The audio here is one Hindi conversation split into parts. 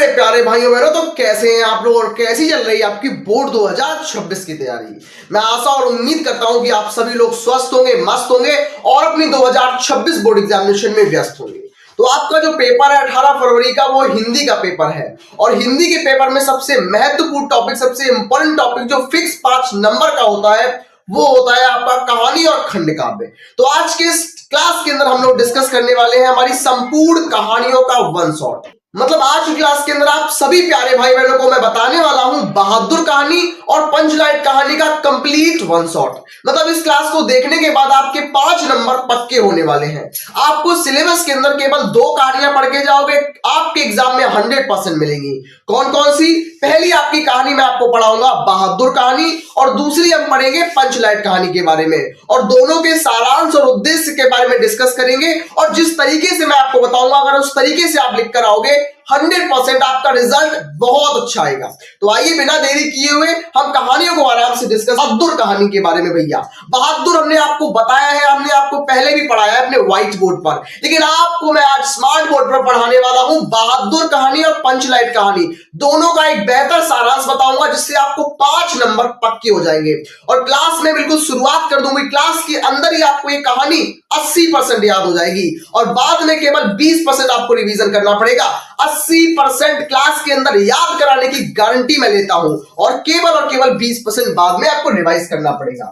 प्यारे भाइयों बहनों, तो कैसे हैं आप लोग और कैसी चल रही है आपकी बोर्ड 2026 की तैयारी। मैं आशा और उम्मीद करता हूं कि आप सभी लोग स्वस्थ होंगे, मस्त होंगे और अपनी 2026 बोर्ड एग्जामिनेशन में व्यस्त होंगे। तो आपका जो पेपर है 18 फरवरी का, वो हिंदी का पेपर है और हिंदी के पेपर में सबसे महत्वपूर्ण टॉपिक, सबसे इंपॉर्टेंट टॉपिक जो फिक्स 5 नंबर का होता है, वो होता है आपका कहानी और खंड काव्य। तो आज के इस क्लास के अंदर हम लोग डिस्कस करने वाले हैं हमारी संपूर्ण कहानियों का वन शॉट। मतलब आज की क्लास के अंदर आप सभी प्यारे भाई बहनों को मैं बताने वाला हूं बहादुर कहानी और पंचलाइट कहानी का कंप्लीट वन शॉट। मतलब इस क्लास को देखने के बाद आपके 5 नंबर पक्के होने वाले हैं। आपको सिलेबस के अंदर केवल 2 कहानियां पढ़ के जाओगे, आपके एग्जाम में 100% मिलेंगी। कौन कौन सी? पहली आपकी कहानी मैं आपको पढ़ाऊंगा बहादुर कहानी और दूसरी हम पढ़ेंगे पंचलाइट कहानी के बारे में, और दोनों के सारांश और उद्देश्य के बारे में डिस्कस करेंगे। और जिस तरीके से मैं आपको बताऊंगा, अगर उस तरीके से आप लिख कर आओगे 100% आपका रिजल्ट बहुत अच्छा आएगा। तो आइए बिना देरी किए हुए हम कहानियों को आराम से डिस्कस। बहादुर कहानी के बारे में भैया, बहादुर हमने आपको बताया है, हमने आपको पहले भी पढ़ाया है अपने व्हाइट बोर्ड पर, लेकिन आपको मैं आज स्मार्ट बोर्ड पर पढ़ाने वाला हूं बहादुर कहानी और पंचलाइट कहानी। दोनों का एक बेहतर सारांश बताऊंगा जिससे आपको 5 नंबर पक्के हो जाएंगे। और क्लास में बिल्कुल शुरुआत कर दूंगी, क्लास के अंदर ही आपको ये कहानी 80% याद हो जाएगी और बाद में केवल 20% आपको रिवीजन करना पड़ेगा। 80% क्लास के अंदर याद कराने की गारंटी मैं लेता हूं और केवल 20% बाद में आपको रिवाइज करना पड़ेगा।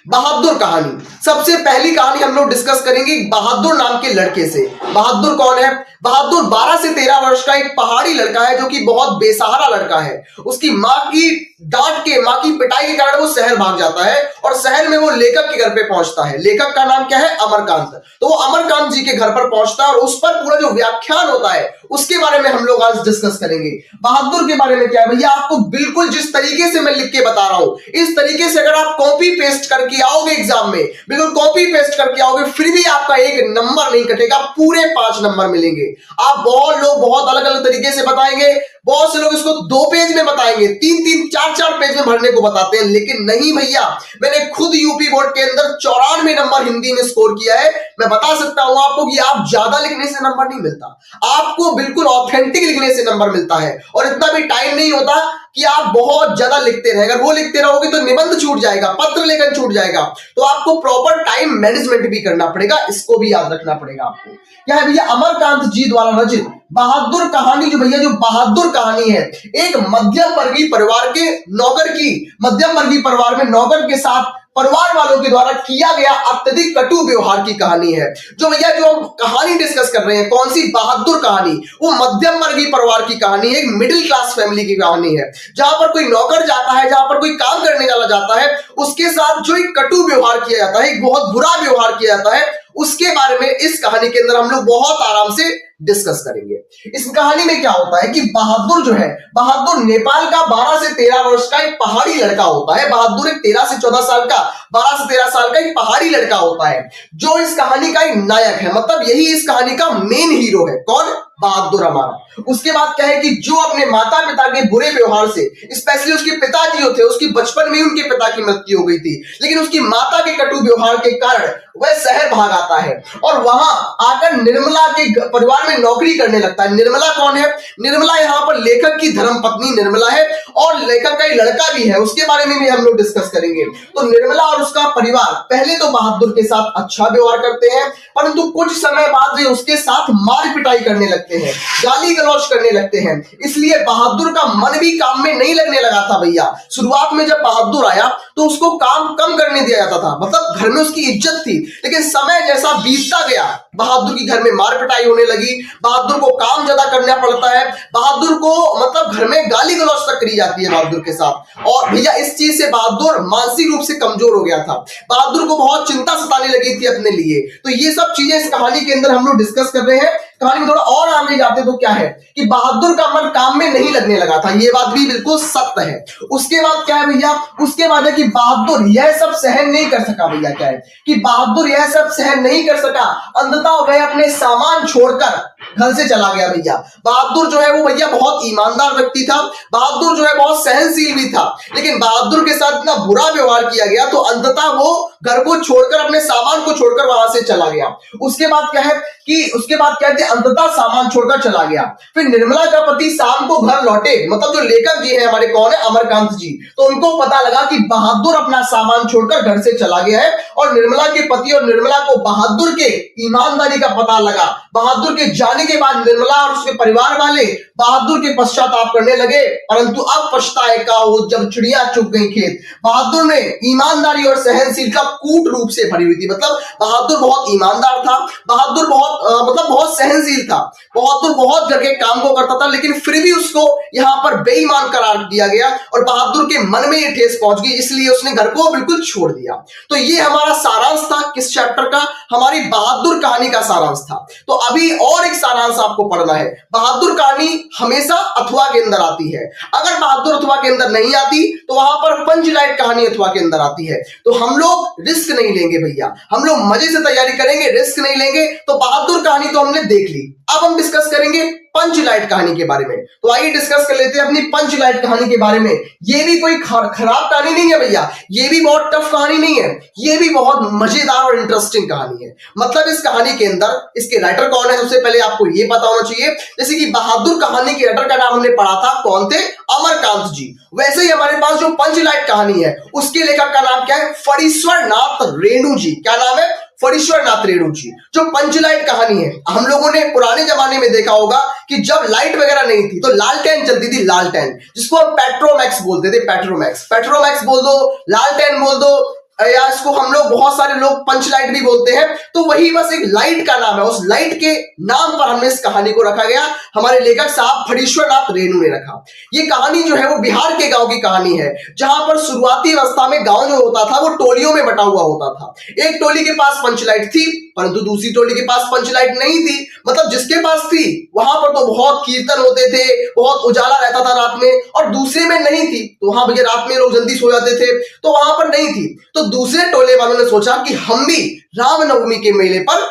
बहादुर कहानी, सबसे पहली कहानी हम लोग डिस्कस करेंगे बहादुर नाम के लड़के से। बहादुर कौन है? बहादुर 12 से 13 वर्ष का एक पहाड़ी लड़का है जो कि बहुत बेसहारा लड़का है। उसकी माँ की डांट के, माँ की पिटाई के कारण वो शहर भाग जाता है और शहर में वो लेखक के घर पे पहुंचता है। लेखक का नाम क्या है? अमरकांत। तो वो अमरकांत जी के घर पर पहुंचता है और उस पर पूरा जो व्याख्यान होता है उसके बारे में हम लोग आज डिस्कस करेंगे। बहादुर के बारे में क्या है भैया, आपको बिल्कुल जिस तरीके से मैं लिख के बता रहा हूं, इस तरीके से अगर आप कॉपी पेस्ट करके आओगे एग्जाम में, बिल्कुल कॉपी पेस्ट करके आओगे, फिर भी आपका एक नंबर नहीं कटेगा, पूरे 5 नंबर मिलेंगे। आप बहुत लोग बहुत अलग अलग तरीके से बताएंगे, बहुत से लोग इसको 2 पेज में बताएंगे, 3-3, 4-4 पेज में भरने को बताते हैं, लेकिन नहीं भैया, मैंने खुद यूपी बोर्ड के अंदर 94 नंबर हिंदी में स्कोर किया है। मैं बता सकता हूं आपको कि आप ज्यादा लिखने से नंबर नहीं मिलता, आपको बिल्कुल ऑथेंटिक लिखने से नंबर मिलता है। और इतना भी टाइम नहीं होता कि आप बहुत ज्यादा लिखते रहे, अगर वो लिखते रहोगे तो निबंध छूट जाएगा, पत्र लेखन छूट जाएगा। तो आपको प्रॉपर टाइम मैनेजमेंट भी करना पड़ेगा, इसको भी याद रखना पड़ेगा आपको। क्या है भैया? अमरकांत जी द्वारा रचित बहादुर कहानी जो भैया, जो बहादुर कहानी है, एक मध्यम वर्गीय परिवार के नौकर की, मध्यम वर्गीय परिवार में नौकर के साथ परिवार वालों के द्वारा किया गया अत्यधिक कटु व्यवहार की कहानी है। जो भैया जो हम कहानी डिस्कस कर रहे हैं, कौन सी? बहादुर कहानी, वो मध्यम वर्गीय परिवार की कहानी है, एक मिडिल क्लास फैमिली की कहानी है, जहां पर कोई नौकर जाता है, जहां पर कोई काम करने वाला जाता है, उसके साथ जो एक कटु व्यवहार किया जाता है, एक बहुत बुरा व्यवहार किया जाता है, उसके बारे में इस कहानी के अंदर हम लोग बहुत आराम से डिस्कस करेंगे। इस कहानी में क्या होता है कि बहादुर जो है, बहादुर नेपाल का 12 से 13 वर्ष का एक पहाड़ी लड़का होता है। बहादुर एक 13 से 14 साल का, 12 से 13 साल का एक पहाड़ी लड़का होता है जो इस कहानी का एक नायक है। मतलब यही इस कहानी का मेन हीरो है। कौन? बहादुर हमारा। उसके बाद क्या है कि जो अपने माता पिता के बुरे व्यवहार से, स्पेशली उसके पिताजी होते, उसकी बचपन में ही उनके पिता की मृत्यु हो गई थी, लेकिन उसकी माता के कटु व्यवहार के कारण वह शहर भाग आता है और वहां आकर निर्मला के परिवार में नौकरी करने लगता है। निर्मला कौन है? निर्मला यहाँ पर लेखक की धर्मपत्नी निर्मला है और लेखक का एक लड़का भी है, उसके बारे में भी हम लोग डिस्कस करेंगे। तो निर्मला और उसका परिवार पहले तो बहादुर के साथ अच्छा व्यवहार करते हैं, परंतु कुछ समय बाद वे उसके साथ मार पिटाई करने लगते हैं, गाली गलौज करने लगते हैं। इसलिए बहादुर का मन भी काम में नहीं लगने लगा था भैया। शुरुआत में जब बहादुर आया तो उसको काम कम करने दिया जाता था, मतलब घर में उसकी इज्जत थी, लेकिन समय जैसा बीतता गया बहादुर की घर में मार पिटाई होने लगी, बहादुर को काम ज्यादा करना पड़ता है, बहादुर को मतलब घर में गाली गलौज तक करी जाती है बहादुर के साथ। और भैया इस चीज से बहादुर मानसिक रूप से कमजोर हो गया था, बहादुर को बहुत चिंता सताने लगी थी अपने लिए। तो ये सब चीजें इस कहानी के अंदर हम लोग डिस्कस कर रहे हैं। कहानी में थोड़ा और आगे जाते तो क्या है कि बहादुर का मन काम में नहीं लगने लगा था, ये बात भी बिल्कुल सत्य है। उसके बाद क्या है भैया? उसके बाद है कि बहादुर यह सब सहन नहीं कर सका। भैया क्या है कि बहादुर यह सब सहन नहीं कर सका, अंततः वह अपने सामान छोड़कर घर से चला गया। भैया बहादुर जो है वो भैया बहुत ईमानदार व्यक्ति था, बहादुर जो है बहुत सहनशील भी था, लेकिन बहादुर के साथ इतना बुरा व्यवहार किया गया तो अंततः वो घर को छोड़कर, अपने सामान को छोड़कर वहां से चला गया। उसके बाद क्या है कि अंततः सामान छोड़कर चला गया। फिर निर्मला का पति शाम को घर लौटे, मतलब जो लेखक जी हैं हमारे कौन है, अमरकांत जी, तो उनको पता लगा कि बहादुर अपना सामान छोड़कर घर से चला गया है। और निर्मला के पति और निर्मला को बहादुर के ईमानदारी का पता लगा। बहादुर के जाने के बाद निर्मला और उसके परिवार वाले बहादुर के पश्चाताप करने लगे, परंतु अब पछताए का हो जब चिड़िया चुग गई खेत। बहादुर ने ईमानदारी और सहनशीलता कूट रूप से भरी हुई थी, मतलब बहादुर बहुत ईमानदार था, बहादुर बहुत सहनशील था, बहादुर बहुत घर के काम को करता था, लेकिन फिर भी उसको यहाँ पर बेईमान करार दिया गया और बहादुर के मन में ये ठेस पहुंच गई, इसलिए उसने घर को बिल्कुल छोड़ दिया। तो ये हमारा सारांश था किस चैप्टर का, हमारी बहादुर कहानी का सारांश था। तो अभी और एक सारांश आपको पढ़ना है। बहादुर कहानी हमेशा अथवा के अंदर आती है। अगर बहादुर अथवा के अंदर नहीं आती तो वहां पर पंचलाइट कहानी अथवा के अंदर आती है। तो हम लोग रिस्क नहीं लेंगे भैया, हम लोग मजे से तैयारी करेंगे, रिस्क नहीं लेंगे। तो बहादुर कहानी तो हमने देख ली, अब हम डिस्कस करेंगे पंचलाइट कहानी के बारे में। तो आइए डिस्कस कर लेते हैं अपनी पंचलाइट कहानी के बारे में। ये भी कोई खराब कहानी नहीं है भैया, ये भी बहुत टफ कहानी नहीं है, ये भी बहुत मजेदार और इंटरेस्टिंग कहानी है। मतलब इस कहानी के अंदर इसके राइटर कौन है, सबसे पहले आपको ये पता होना चाहिए। जैसे कि बहादुर कहानी के राइटर का नाम हमने पढ़ा था, कौन थे, अमरकांत जी। वैसे ही हमारे पास जो पंचलाइट कहानी है उसके लेखक का नाम क्या है, फणीश्वर नाथ रेणु जी। क्या नाम है, फणीश्वर नाथ रेणु जी। जो पंचलाइट कहानी है, हम लोगों ने पुराने जमाने में देखा होगा कि जब लाइट वगैरह नहीं थी तो लालटेन चलती थी, लालटेन, जिसको हम पेट्रोमैक्स बोलते थे, पेट्रोमैक्स बोल दो, लालटेन बोल दो, या इसको हम लोग बहुत सारे लोग पंचलाइट भी बोलते हैं। तो वही बस एक लाइट का नाम है, उस लाइट के नाम पर हमने इस कहानी को रखा गया। हमारे लेखक साहब फणीश्वर नाथ रेणु ने रखा। ये कहानी जो है वो बिहार के गांव की कहानी है, जहां पर शुरुआती अवस्था में गांव जो होता था वो टोलियों में बटा हुआ होता था। एक टोली के पास पंचलाइट थी, परंतु दूसरी टोली के पास पंचलाइट नहीं थी। मतलब जिसके पास थी वहां पर तो बहुत कीर्तन होते थे, बहुत उजाला रहता था रात में, और दूसरे में नहीं थी तो वहां भैया रात में लोग जल्दी सो जाते थे, तो वहां पर नहीं थी। तो दूसरे टोले वालों ने सोचा कि हम भी रामनवमी के मेले पर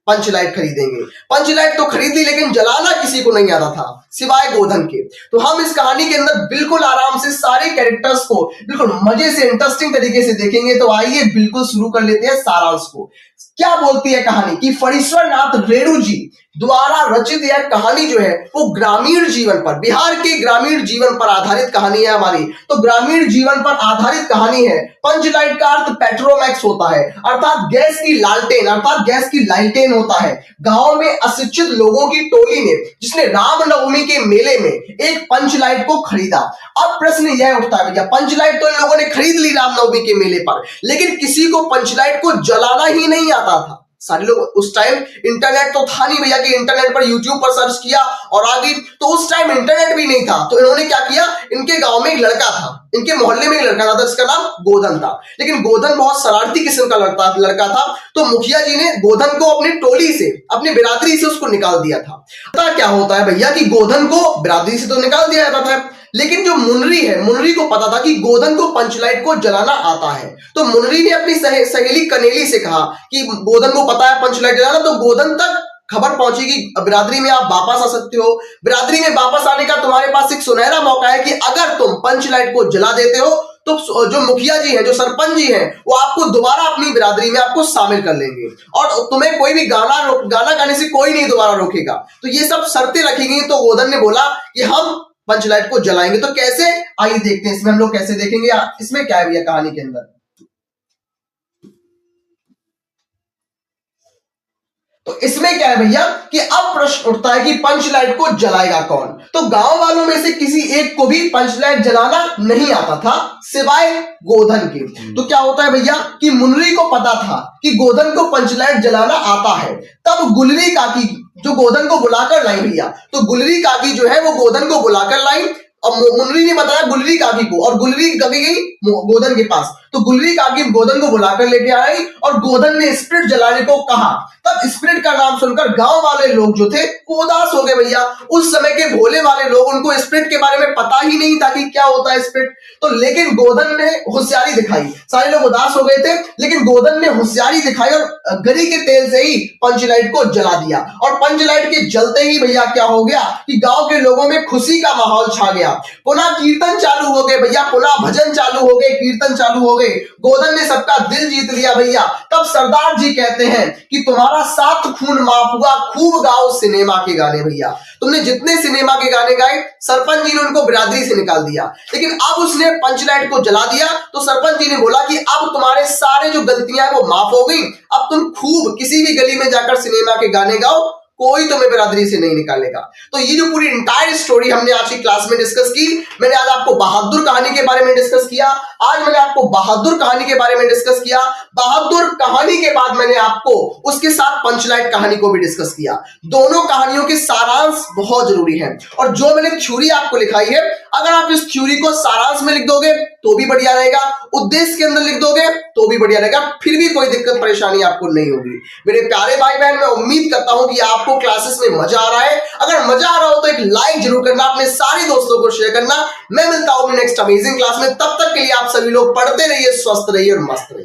पंचलाइट खरीदेंगे। पंचलाइट तो खरीद ली, लेकिन जलाना किसी को नहीं आता था सिवाय गोधन के। तो हम इस कहानी के अंदर बिल्कुल आराम से सारे कैरेक्टर्स को बिल्कुल मजे से इंटरेस्टिंग तरीके से देखेंगे। तो आइए बिल्कुल शुरू कर लेते हैं सारांश को। क्या बोलती है कहानी कि फणीश्वर नाथ रेणु जी द्वारा रचित यह कहानी जो है वो ग्रामीण जीवन पर, बिहार के ग्रामीण जीवन पर आधारित कहानी है हमारी। तो ग्रामीण जीवन पर आधारित कहानी है। पंचलाइट का अर्थ पेट्रोमैक्स होता है, अर्थात गैस की लालटेन, अर्थात गैस की लालटेन होता है। गांव में अशिक्षित लोगों की टोली ने, जिसने रामनवमी के मेले में एक पंचलाइट को खरीदा। अब प्रश्न यह उठता है भैया, पंचलाइट तो इन लोगों ने खरीद ली रामनवमी के मेले पर, लेकिन किसी को पंचलाइट को जलाना ही नहीं आता था। सारे लोग, उस टाइम इंटरनेट तो था नहीं भैया कि इंटरनेट पर यूट्यूब पर सर्च किया और आ गई, तो उस टाइम इंटरनेट भी नहीं था। तो इन्होंने क्या किया, इनके गांव में एक लड़का था, इनके मोहल्ले में एक लड़का था, जिसका नाम गोधन था। लेकिन गोधन बहुत शरारती किस्म का लड़का था। तो मुखिया जी ने गोधन को अपनी टोली से, अपनी बिरादरी से उसको निकाल दिया था। पता क्या होता है भैया कि गोधन को बिरादरी से तो निकाल दिया जाता था, लेकिन जो मुनरी है, मुनरी को पता था कि गोधन को पंचलाइट को जलाना आता है। तो मुनरी ने अपनी सहेली कनेली से कहा कि गोधन को पता है पंचलाइट जलाना, तो गोधन तक खबर पहुंची कि बिरादरी में आप वापस आ सकते हो। बिरादरी में वापस आने का तुम्हारे पास एक सुनहरा मौका है कि अगर तुम पंचलाइट को जला देते हो तो जो मुखिया जी हैं, जो सरपंच जी हैं, वो आपको दोबारा अपनी बिरादरी में आपको शामिल कर लेंगे और तुम्हें कोई भी गाना गाने से कोई नहीं दोबारा रोकेगा। तो ये सब शर्तें रखी गई। तो गोधन ने बोला कि हम पंचलाइट को जलाएंगे। तो कैसे, आइए देखते हैं इसमें हम लोग कैसे देखेंगे। इसमें क्या है भैया कहानी के अंदर, तो इसमें क्या है भैया कि अब प्रश्न उठता है कि पंचलाइट को जलाएगा कौन। तो गांव वालों में से किसी एक को भी पंचलाइट जलाना नहीं आता था सिवाय गोधन के। तो क्या होता है भैया कि मुनरी को पता था कि गोधन को पंचलाइट जलाना आता है। तब गुलरी काकी जो गोधन को बुलाकर लाई भैया, तो गुलरी काकी जो है वो गोधन को बुलाकर लाई और मुनरी ने बताया गुलरी काकी को, और गुलरी काकी गई गोधन के पास। तो गुलरी काकी गोधन को बुलाकर लेके आई और गोधन ने स्पिरिट जलाने को कहा। तब स्पिरिट का नाम सुनकर गांव वाले लोग जो थे वो उदास हो गए भैया। उस समय के भोले वाले लोग, उनको स्पिरिट के बारे में पता ही नहीं था कि क्या होता है स्पिरिट। तो लेकिन गोधन ने होशियारी दिखाई। सारे लोग उदास हो गए थे, लेकिन गोधन ने होशियारी दिखाई और गरी के तेल से ही पंचलाइट को जला दिया। और पंचलाइट के जलते ही भैया क्या हो गया कि गांव के लोगों में खुशी का माहौल छा गया। पुनः कीर्तन चालू हो गए भैया, पुनः भजन चालू हो गए, कीर्तन चालू हो गए। गए, गोधन ने सबका दिल जीत लिया भैया, तब सरदार जी कहते हैं कि तुम्हारा 7 खून माफ हुआ, खूब गाओ सिनेमा के गाने भैया। तुमने जितने सिनेमा के गाने गाए, सरपंच जी ने उनको बिरादरी से निकाल दिया। लेकिन अब उसने पंचलाइट को जला दिया, तो सरपंच जी ने बोला कि अब तुम्हारे सारे जो गलतियां हैं वो माफ हो गई, अब तुम खूब किसी भी गली में जाकर सिनेमा के गाने गाओ, कोई तुम्हें बिरादरी से नहीं निकालेगा। तो ये जो पूरी इंटायर स्टोरी हमने आज की क्लास में डिस्कस की, मैंने आज आपको बहादुर कहानी के बारे में डिस्कस किया। आज मैंने आपको बहादुर कहानी के बारे में डिस्कस किया। बहादुर कहानी के बाद मैंने आपको उसके साथ पंचलाइट कहानी को भी डिस्कस किया। दोनों कहानियों के सारांश बहुत जरूरी है, और जो मैंने थ्योरी आपको लिखाई है, अगर आप इस थ्योरी को सारांश में लिख दोगे तो भी बढ़िया रहेगा, उद्देश्य के अंदर लिख दोगे तो भी बढ़िया रहेगा, फिर भी कोई दिक्कत परेशानी आपको नहीं होगी। मेरे प्यारे भाई बहन, मैं उम्मीद करता हूं कि आपको क्लासेस में मजा आ रहा है। अगर मजा आ रहा हो तो एक लाइक जरूर करना, अपने सारे दोस्तों को शेयर करना। मैं मिलता हूं नेक्स्ट अमेजिंग क्लास में, तब तक के लिए आप सभी लोग पढ़ते रहिए, स्वस्थ रहिए और मस्त रहिए।